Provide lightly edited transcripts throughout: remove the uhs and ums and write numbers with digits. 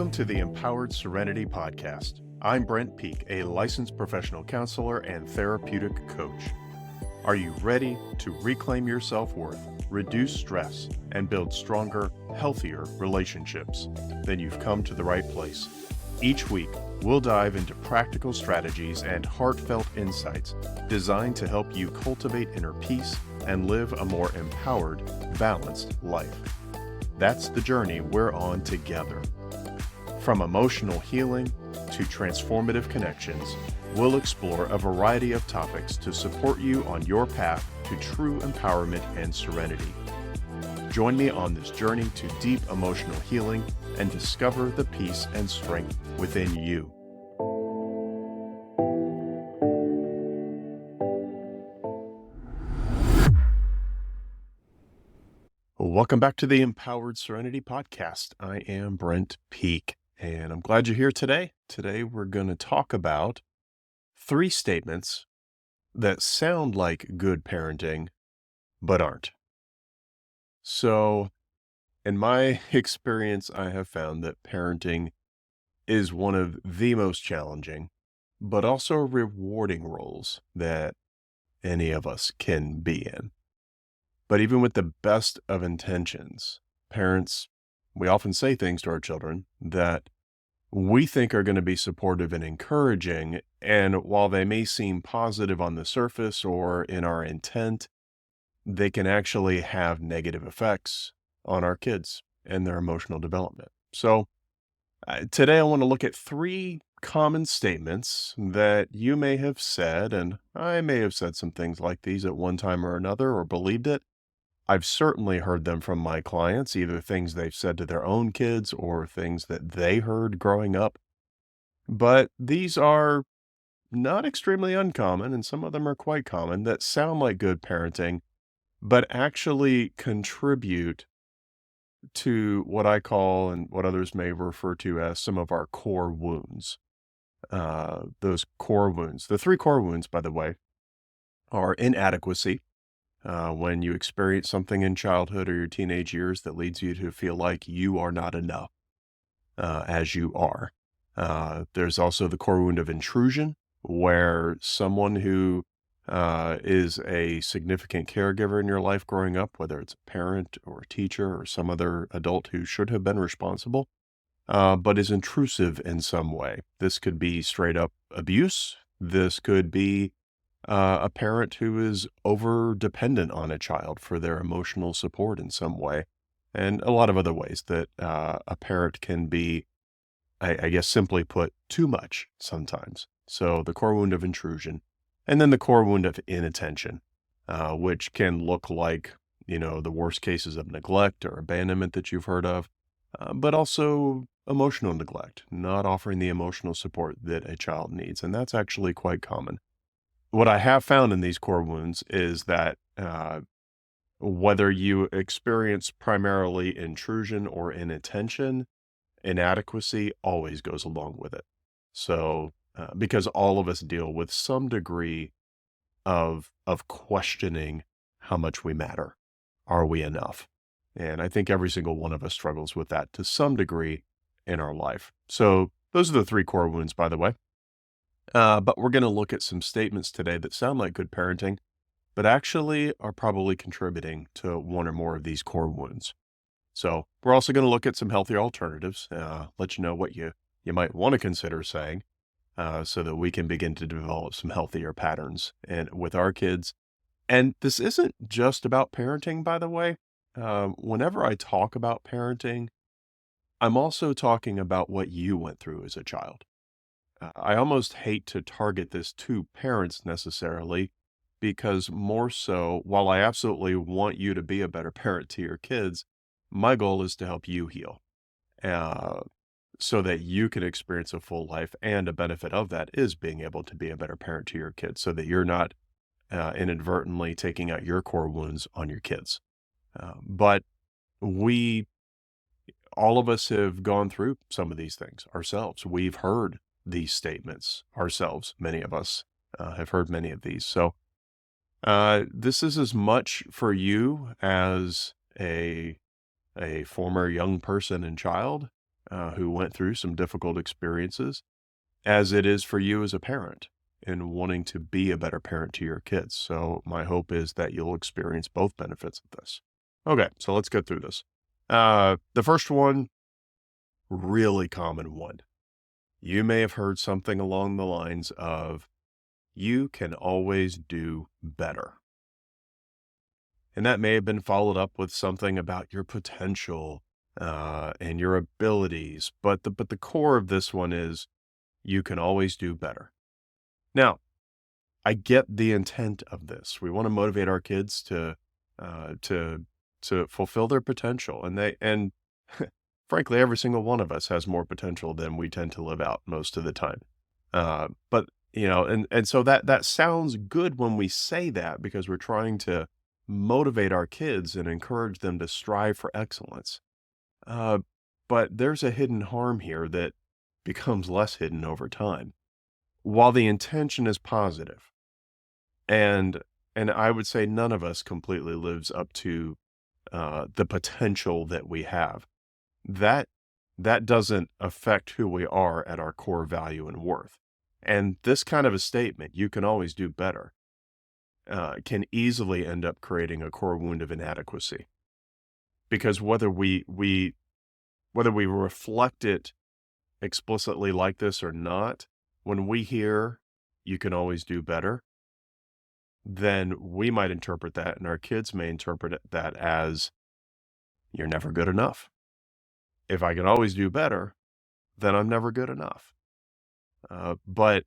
Welcome to the Empowered Serenity Podcast. I'm Brent Peak, a licensed professional counselor and therapeutic coach. Are you ready to reclaim your self-worth, reduce stress, and build stronger, healthier relationships? Then you've come to the right place. Each week, we'll dive into practical strategies and heartfelt insights designed to help you cultivate inner peace and live a more empowered, balanced life. That's the journey we're on together. From emotional healing to transformative connections, we'll explore a variety of topics to support you on your path to true empowerment and serenity. Join me on this journey to deep emotional healing and discover the peace and strength within you. Welcome back to the Empowered Serenity Podcast. I am Brent Peak, and I'm glad you're here today. Today, we're going to talk about 3 statements that sound like good parenting, but aren't. So, in my experience, I have found that parenting is one of the most challenging, but also rewarding roles that any of us can be in. But even with the best of intentions, parents, we often say things to our children that we think are going to be supportive and encouraging. And while they may seem positive on the surface or in our intent, they can actually have negative effects on our kids and their emotional development. So today I want to look at 3 common statements that you may have said, and I may have said some things like these at one time or another or believed it. I've certainly heard them from my clients, either things they've said to their own kids or things that they heard growing up. But these are not extremely uncommon, and some of them are quite common, that sound like good parenting, but actually contribute to what I call and what others may refer to as some of our core wounds. Those core wounds. The 3 core wounds, by the way, are inadequacy. When you experience something in childhood or your teenage years that leads you to feel like you are not enough as you are. There's also the core wound of intrusion, where someone who is a significant caregiver in your life growing up, whether it's a parent or a teacher or some other adult who should have been responsible, but is intrusive in some way. This could be straight up abuse. This could be a parent who is over dependent on a child for their emotional support in some way, and a lot of other ways that a parent can be, I guess, simply put, too much sometimes. So the core wound of intrusion, and then the core wound of inattention, which can look like, the worst cases of neglect or abandonment that you've heard of, but also emotional neglect, not offering the emotional support that a child needs. And that's actually quite common. What I have found in these core wounds is that whether you experience primarily intrusion or inattention, inadequacy always goes along with it. So, because all of us deal with some degree of questioning how much we matter. Are we enough? And I think every single one of us struggles with that to some degree in our life. So those are the 3 core wounds, by the way. But we're going to look at some statements today that sound like good parenting, but actually are probably contributing to one or more of these core wounds. So we're also going to look at some healthier alternatives, let you know what you might want to consider saying, so that we can begin to develop some healthier patterns and with our kids. And this isn't just about parenting, by the way. Whenever I talk about parenting, I'm also talking about what you went through as a child. I almost hate to target this to parents necessarily, because more so, while I absolutely want you to be a better parent to your kids, my goal is to help you heal, so that you can experience a full life. And a benefit of that is being able to be a better parent to your kids so that you're not inadvertently taking out your core wounds on your kids. But all of us have gone through some of these things ourselves. We've heard these statements ourselves. Many of us have heard many of these. So this is as much for you as a former young person and child, who went through some difficult experiences, as it is for you as a parent in wanting to be a better parent to your kids. So my hope is that you'll experience both benefits of this. Okay, so let's get through this. The first one, really common one. You may have heard something along the lines of, you can always do better. And that may have been followed up with something about your potential and your abilities. But the core of this one is, you can always do better. Now, I get the intent of this. We want to motivate our kids uh, to to fulfill their potential, and frankly, every single one of us has more potential than we tend to live out most of the time. But and so that sounds good when we say that, because we're trying to motivate our kids and encourage them to strive for excellence. Uh, but there's a hidden harm here that becomes less hidden over time. While the intention is positive, and and I would say none of us completely lives up to the potential that we have. That that doesn't affect who we are at our core value and worth. And this kind of a statement, you can always do better, can easily end up creating a core wound of inadequacy. Because whether we reflect it explicitly like this or not, when we hear you can always do better, then we might interpret that, and our kids may interpret that as, you're never good enough. If I can always do better, then I'm never good enough. But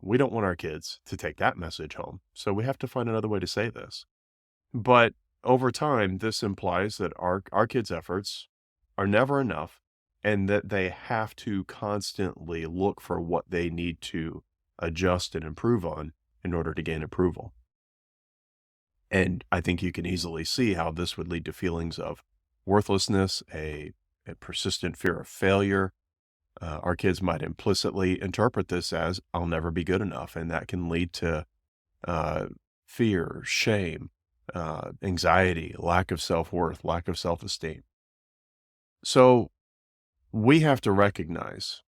we don't want our kids to take that message home. So we have to find another way to say this. But over time, this implies that our kids' efforts are never enough, and that they have to constantly look for what they need to adjust and improve on in order to gain approval. And I think you can easily see how this would lead to feelings of worthlessness, a persistent fear of failure. Our kids might implicitly interpret this as, I'll never be good enough. And that can lead to uh, fear, shame, anxiety, lack of self worth, lack of self esteem. So we have to recognize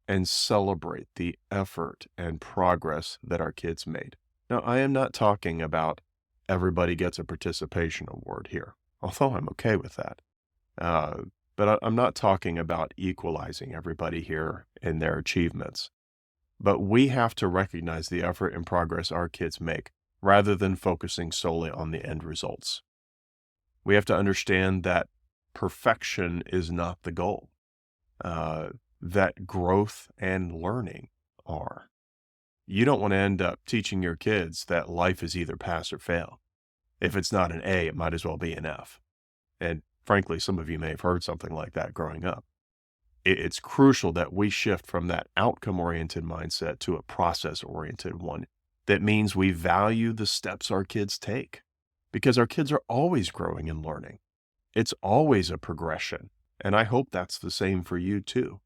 and celebrate the effort and progress that our kids made. Now, I am not talking about everybody gets a participation award here, although I'm okay with that. Uh, but I'm not talking about equalizing everybody here in their achievements. But we have to recognize the effort and progress our kids make rather than focusing solely on the end results. We have to understand that perfection is not the goal, that growth and learning are. You don't want to end up teaching your kids that life is either pass or fail. If it's not an A, it might as well be an F. And frankly, some of you may have heard something like that growing up. It's crucial that we shift from that outcome-oriented mindset to a process-oriented one. That means we value the steps our kids take, because our kids are always growing and learning. It's always a progression. And I hope that's the same for you too.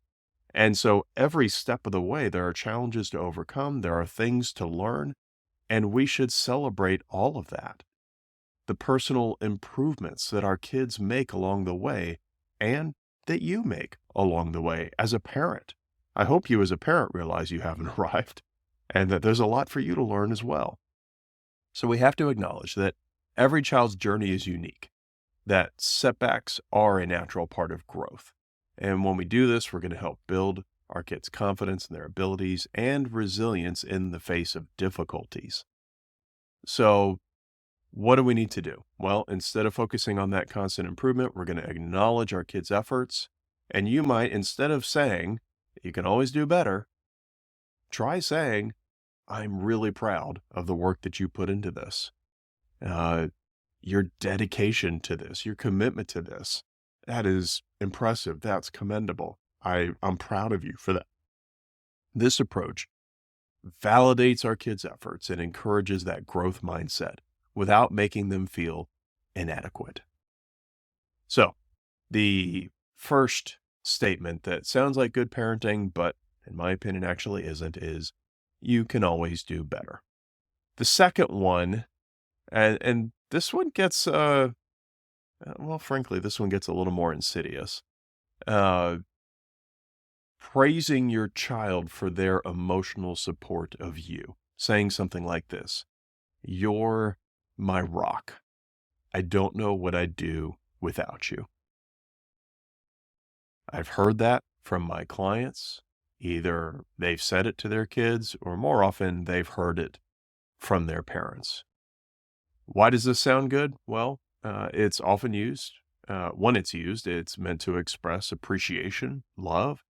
And so every step of the way, there are challenges to overcome, there are things to learn, and we should celebrate all of that. The personal improvements that our kids make along the way, and that you make along the way as a parent. I hope you as a parent realize you haven't arrived, and that there's a lot for you to learn as well. So we have to acknowledge that every child's journey is unique, that setbacks are a natural part of growth. And when we do this, we're going to help build our kids' confidence in their abilities and resilience in the face of difficulties. So what do we need to do? Well, instead of focusing on that constant improvement, we're going to acknowledge our kids' efforts. And you might, instead of saying, you can always do better, try saying, I'm really proud of the work that you put into this. Your dedication to this, your commitment to this, that is impressive. That's commendable. I'm proud of you for that. This approach validates our kids' efforts and encourages that growth mindset without making them feel inadequate. So, the first statement that sounds like good parenting, but in my opinion actually isn't, is you can always do better. The second one, and this one gets, well, frankly, this one gets a little more insidious. Uh, praising your child for their emotional support of you, saying something like this: "You're my rock. I don't know what I'd do without you." I've heard that from my clients. Either they've said it to their kids, or more often, they've heard it from their parents. Why does this sound good? Well, it's often used. When it's used, it's meant to express appreciation, love.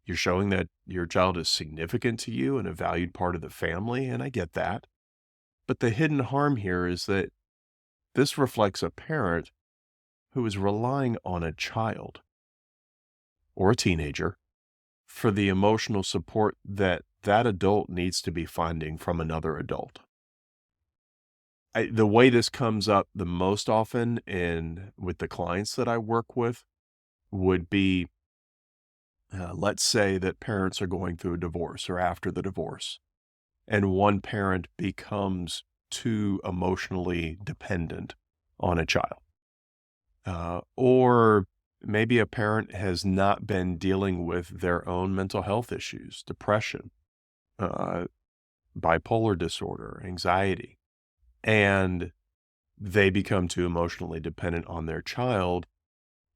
You're showing that your child is significant to you and a valued part of the family, and I get that. But the hidden harm here is that this reflects a parent who is relying on a child or a teenager for the emotional support that that adult needs to be finding from another adult. The way this comes up the most often in with the clients that I work with would be, let's say that parents are going through a divorce or after the divorce, and one parent becomes too emotionally dependent on a child. Or maybe a parent has not been dealing with their own mental health issues, depression, uh, bipolar disorder, anxiety, and they become too emotionally dependent on their child.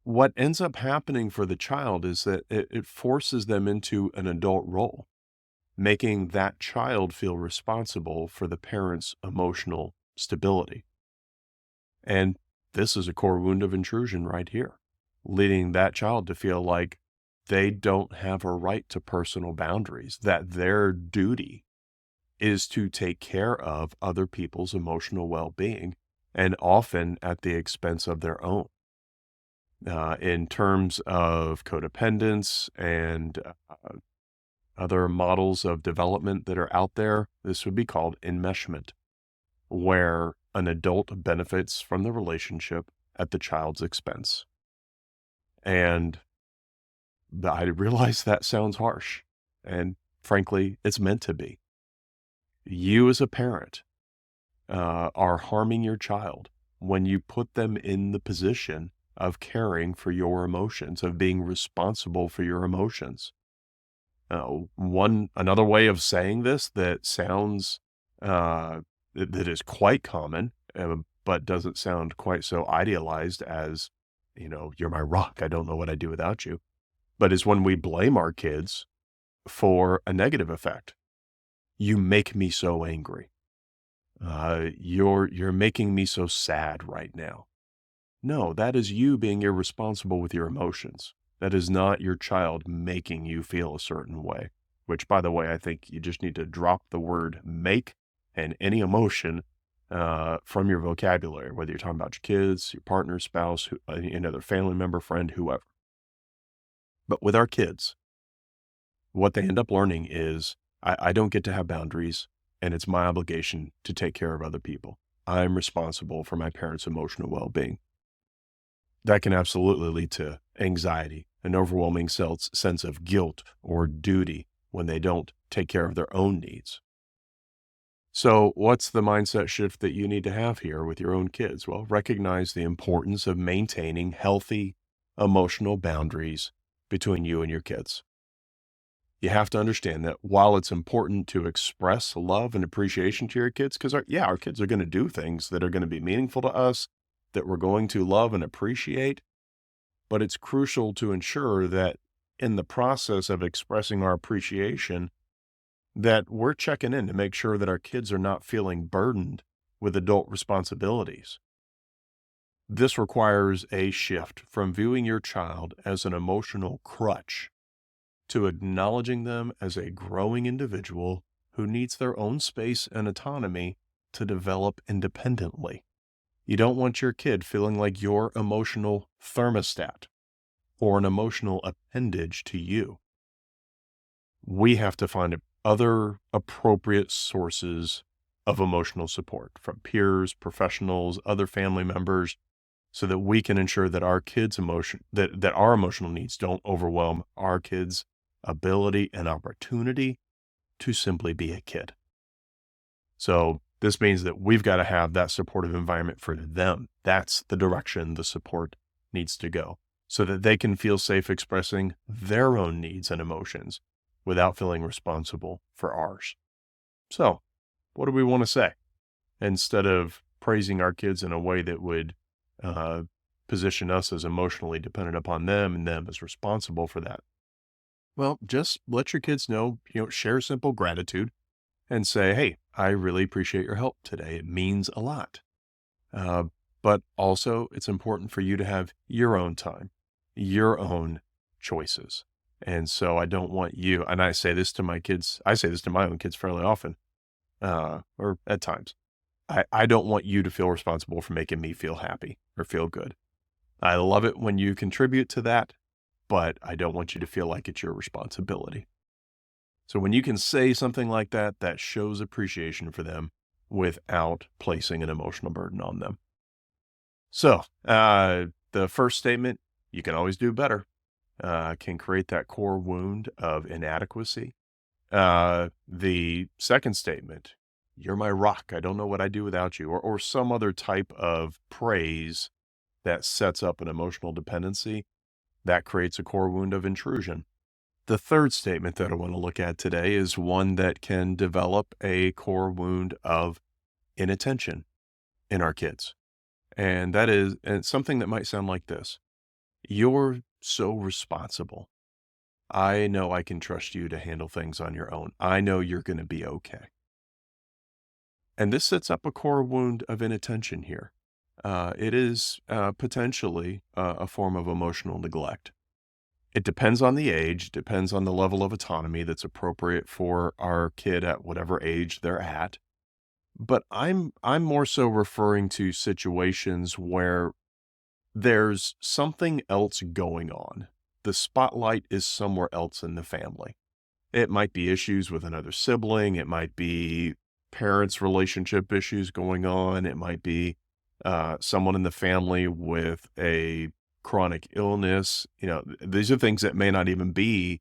What ends up happening for the child is that it forces them into an adult role, making that child feel responsible for the parent's emotional stability. And this is a core wound of intrusion right here, leading that child to feel like they don't have a right to personal boundaries, that their duty is to take care of other people's emotional well-being, and often at the expense of their own. In terms of codependence and other models of development that are out there, this would be called enmeshment, where an adult benefits from the relationship at the child's expense. And I realize that sounds harsh, and frankly, it's meant to be. You as a parent are harming your child when you put them in the position of caring for your emotions, of being responsible for your emotions. Another way of saying this that sounds that is quite common, but doesn't sound quite so idealized as, "You're my rock. I don't know what I'd do without you," but is when we blame our kids for a negative effect. "You make me so angry. You're making me so sad right now." No, that is you being irresponsible with your emotions. That is not your child making you feel a certain way, which, by the way, I think you just need to drop the word make and any emotion from your vocabulary, whether you're talking about your kids, your partner, spouse, any other family member, friend, whoever. But with our kids, what they end up learning is I don't get to have boundaries, and it's my obligation to take care of other people. I'm responsible for my parents' emotional well being. That can absolutely lead to anxiety, an overwhelming sense of guilt or duty when they don't take care of their own needs. So, what's the mindset shift that you need to have here with your own kids? Well, recognize the importance of maintaining healthy emotional boundaries between you and your kids. You have to understand that while it's important to express love and appreciation to your kids, because our kids are going to do things that are going to be meaningful to us, that we're going to love and appreciate. But it's crucial to ensure that in the process of expressing our appreciation, that we're checking in to make sure that our kids are not feeling burdened with adult responsibilities. This requires a shift from viewing your child as an emotional crutch to acknowledging them as a growing individual who needs their own space and autonomy to develop independently. You don't want your kid feeling like your emotional thermostat or an emotional appendage to you. We have to find other appropriate sources of emotional support from peers, professionals, other family members, so that we can ensure that our kids' that our emotional needs don't overwhelm our kids' ability and opportunity to simply be a kid. So this means that we've got to have that supportive environment for them. That's the direction the support needs to go. so that they can feel safe expressing their own needs and emotions without feeling responsible for ours. So, what do we want to say? Instead of praising our kids in a way that would uh, position us as emotionally dependent upon them and them as responsible for that. Well, just let your kids know, share simple gratitude and say, hey, I really appreciate your help today. It means a lot. Uh, but also, it's important for you to have your own time, your own choices. And so I don't want you, and I say this to my kids, I say this to my own kids fairly often, or at times. I don't want you to feel responsible for making me feel happy or feel good. I love it when you contribute to that, but I don't want you to feel like it's your responsibility. So when you can say something like that, that shows appreciation for them without placing an emotional burden on them. So, the first statement, you can always do better, can create that core wound of inadequacy. The second statement, you're my rock. I don't know what I'd do without you, or some other type of praise that sets up an emotional dependency that creates a core wound of intrusion. The third statement that I want to look at today is one that can develop a core wound of inattention in our kids. And that is and something that might sound like this. You're so responsible. I know I can trust you to handle things on your own. I know you're going to be okay. And this sets up a core wound of inattention here. It is potentially a form of emotional neglect. It depends on the age, depends on the level of autonomy that's appropriate for our kid at whatever age they're at. But I'm more so referring to situations where there's something else going on. The spotlight is somewhere else in the family. It might be issues with another sibling. It might be parents' relationship issues going on. It might be someone in the family with a chronic illness. These are things that may not even be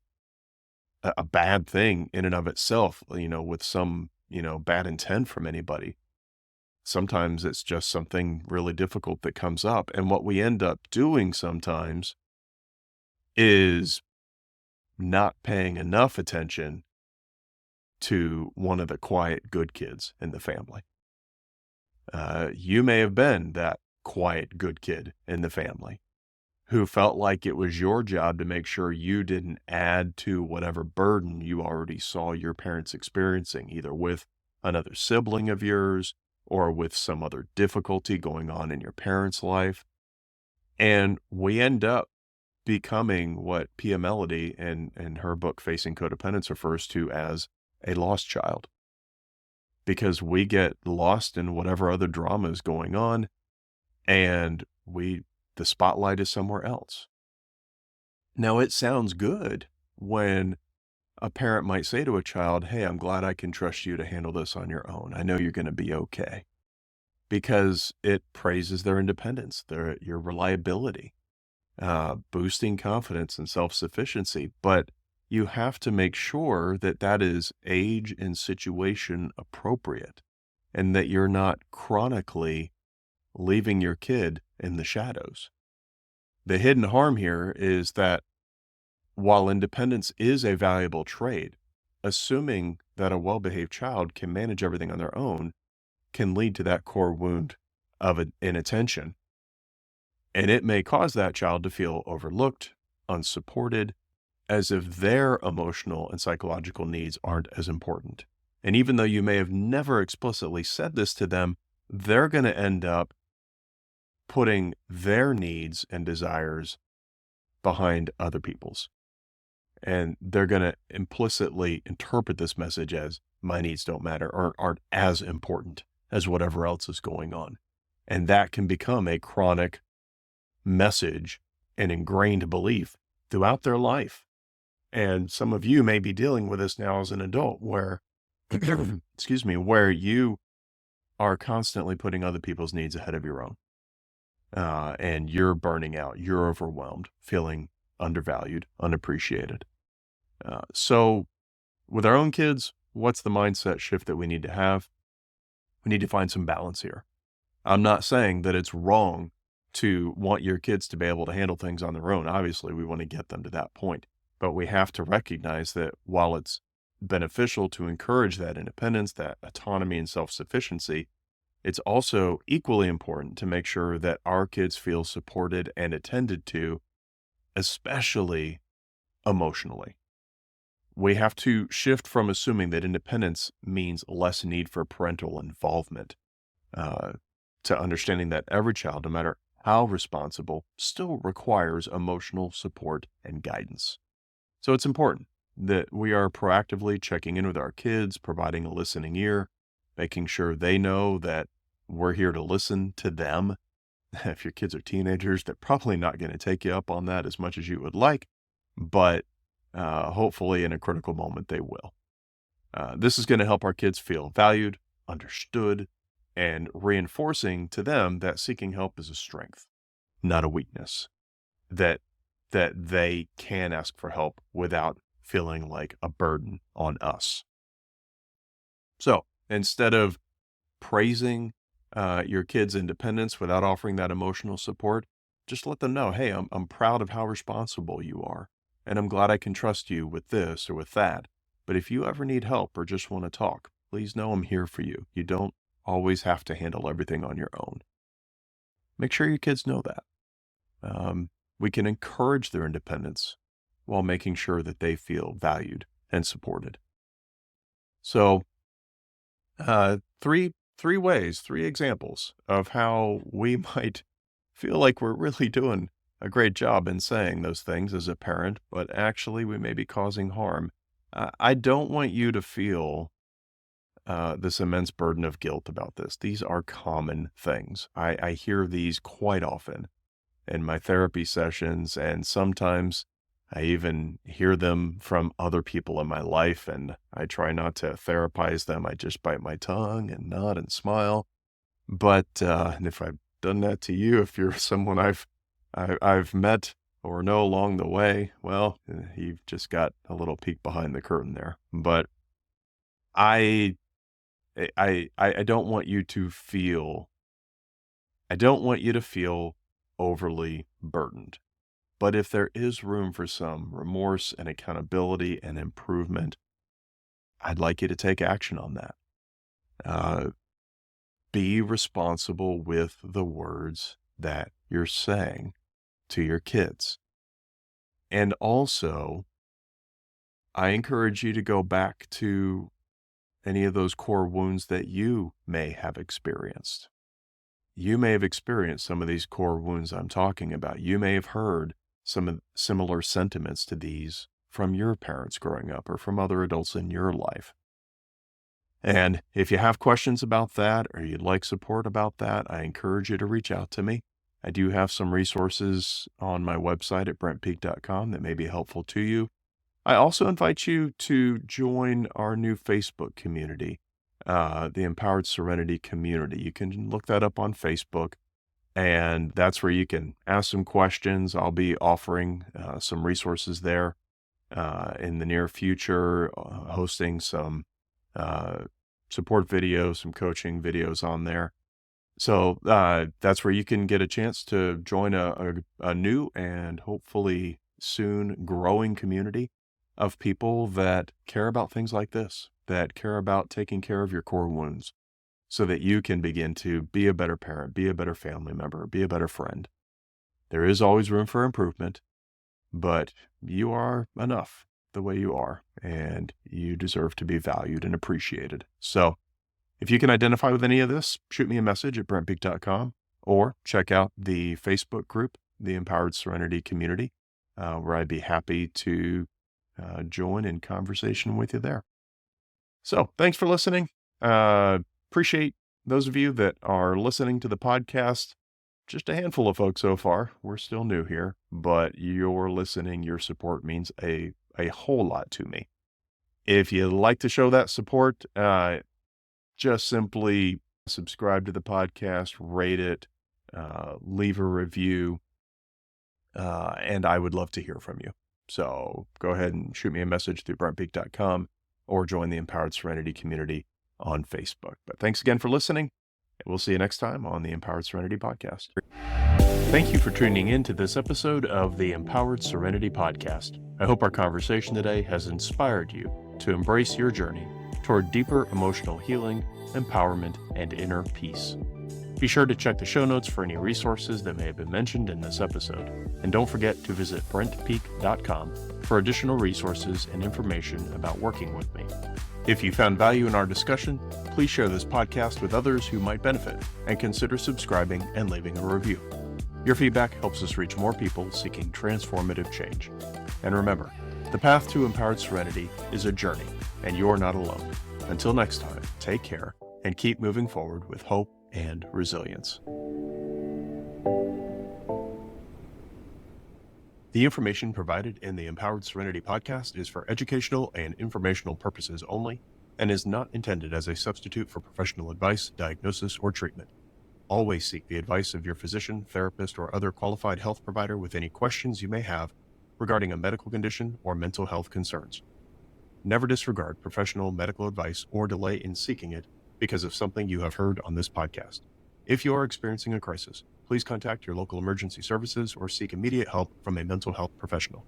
a bad thing in and of itself, with some, bad intent from anybody. Sometimes it's just something really difficult that comes up. And what we end up doing sometimes is not paying enough attention to one of the quiet, good kids in the family. You may have been that quiet, good kid in the family who felt like it was your job to make sure you didn't add to whatever burden you already saw your parents experiencing, either with another sibling of yours or with some other difficulty going on in your parents' life. And we end up becoming what Pia Melody in her book Facing Codependence refers to as a lost child, because we get lost in whatever other drama is going on and the spotlight is somewhere else. Now, it sounds good when a parent might say to a child, hey, I'm glad I can trust you to handle this on your own. I know you're going to be okay, because it praises their independence, your reliability, boosting confidence and self-sufficiency. But you have to make sure that that is age and situation appropriate and that you're not chronically leaving your kid in the shadows. The hidden harm here is that while independence is a valuable trait, assuming that a well-behaved child can manage everything on their own can lead to that core wound of inattention. And it may cause that child to feel overlooked, unsupported, as if their emotional and psychological needs aren't as important. And even though you may have never explicitly said this to them, they're going to end up putting their needs and desires behind other people's. And they're going to implicitly interpret this message as my needs don't matter or aren't as important as whatever else is going on. And that can become a chronic message and ingrained belief throughout their life. And some of you may be dealing with this now as an adult where, excuse me, where you are constantly putting other people's needs ahead of your own. And you're burning out, you're overwhelmed, feeling undervalued, unappreciated. So with our own kids, what's the mindset shift that we need to have? We need to find some balance here. I'm not saying that it's wrong to want your kids to be able to handle things on their own. Obviously, we want to get them to that point, but we have to recognize that while it's beneficial to encourage that independence, that autonomy and self-sufficiency, it's also equally important to make sure that our kids feel supported and attended to, especially emotionally. We have to shift from assuming that independence means less need for parental involvement, uh, to understanding that every child, no matter how responsible, still requires emotional support and guidance. So it's important that we are proactively checking in with our kids, providing a listening ear, making sure they know that we're here to listen to them. If your kids are teenagers, they're probably not going to take you up on that as much as you would like, but hopefully in a critical moment they will. This is going to help our kids feel valued, understood, and reinforcing to them that seeking help is a strength, not a weakness. That they can ask for help without feeling like a burden on us. So instead of praising your kids' independence without offering that emotional support, just let them know, hey, I'm proud of how responsible you are, and I'm glad I can trust you with this or with that. But if you ever need help or just want to talk, please know I'm here for you. You don't always have to handle everything on your own. Make sure your kids know that. We can encourage their independence while making sure that they feel valued and supported. So, three ways, three examples of how we might feel like we're really doing a great job in saying those things as a parent, but actually we may be causing harm. I don't want you to feel this immense burden of guilt about this. These are common things. I hear these quite often in my therapy sessions, and sometimes I even hear them from other people in my life, and I try not to therapize them. I just bite my tongue and nod and smile. But and if I've done that to you, if you're someone I've met or know along the way, well, you've just got a little peek behind the curtain there. But I I don't want you to feel I don't want you to feel overly burdened. But if there is room for some remorse and accountability and improvement, I'd like you to take action on that. Uh, be responsible with the words that you're saying to your kids. And also, I encourage you to go back to any of those core wounds that you may have experienced. You may have experienced some of these core wounds I'm talking about. You may have heard some similar sentiments to these from your parents growing up or from other adults in your life. And if you have questions about that or you'd like support about that, I encourage you to reach out to me. I do have some resources on my website at brentpeak.com that may be helpful to you. I also invite you to join our new Facebook community, the Empowered Serenity Community. You can look that up on Facebook, and that's where you can ask some questions. I'll be offering some resources there in the near future, hosting some support videos, some coaching videos on there. So that's where you can get a chance to join a new and hopefully soon growing community of people that care about things like this, that care about taking care of your core wounds so that you can begin to be a better parent, be a better family member, be a better friend. There is always room for improvement, but you are enough the way you are, and you deserve to be valued and appreciated. So if you can identify with any of this, shoot me a message at brentpeak.com or check out the Facebook group, the Empowered Serenity Community, where I'd be happy to join in conversation with you there. So thanks for listening. Appreciate those of you that are listening to the podcast. Just a handful of folks so far. We're still new here, but your listening, your support means a whole lot to me. If you'd like to show that support, just simply subscribe to the podcast, rate it, leave a review, and I would love to hear from you. So go ahead and shoot me a message through brentpeak.com or join the Empowered Serenity Community on Facebook. But thanks again for listening, and we'll see you next time on the Empowered Serenity Podcast. Thank you for tuning in to this episode of the Empowered Serenity Podcast. I hope our conversation today has inspired you to embrace your journey toward deeper emotional healing, empowerment, and inner peace. Be sure to check the show notes for any resources that may have been mentioned in this episode. And don't forget to visit brentpeak.com for additional resources and information about working with me. If you found value in our discussion, please share this podcast with others who might benefit and consider subscribing and leaving a review. Your feedback helps us reach more people seeking transformative change. And remember, the path to empowered serenity is a journey, and you're not alone. Until next time, take care and keep moving forward with hope and resilience. The information provided in the Empowered Serenity podcast is for educational and informational purposes only and is not intended as a substitute for professional advice, diagnosis, or treatment. Always seek the advice of your physician, therapist, or other qualified health provider with any questions you may have regarding a medical condition or mental health concerns. Never disregard professional medical advice or delay in seeking it because of something you have heard on this podcast. If you are experiencing a crisis, please contact your local emergency services or seek immediate help from a mental health professional.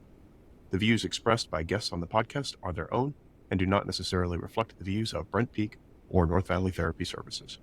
The views expressed by guests on the podcast are their own and do not necessarily reflect the views of Brent Peak or North Valley Therapy Services.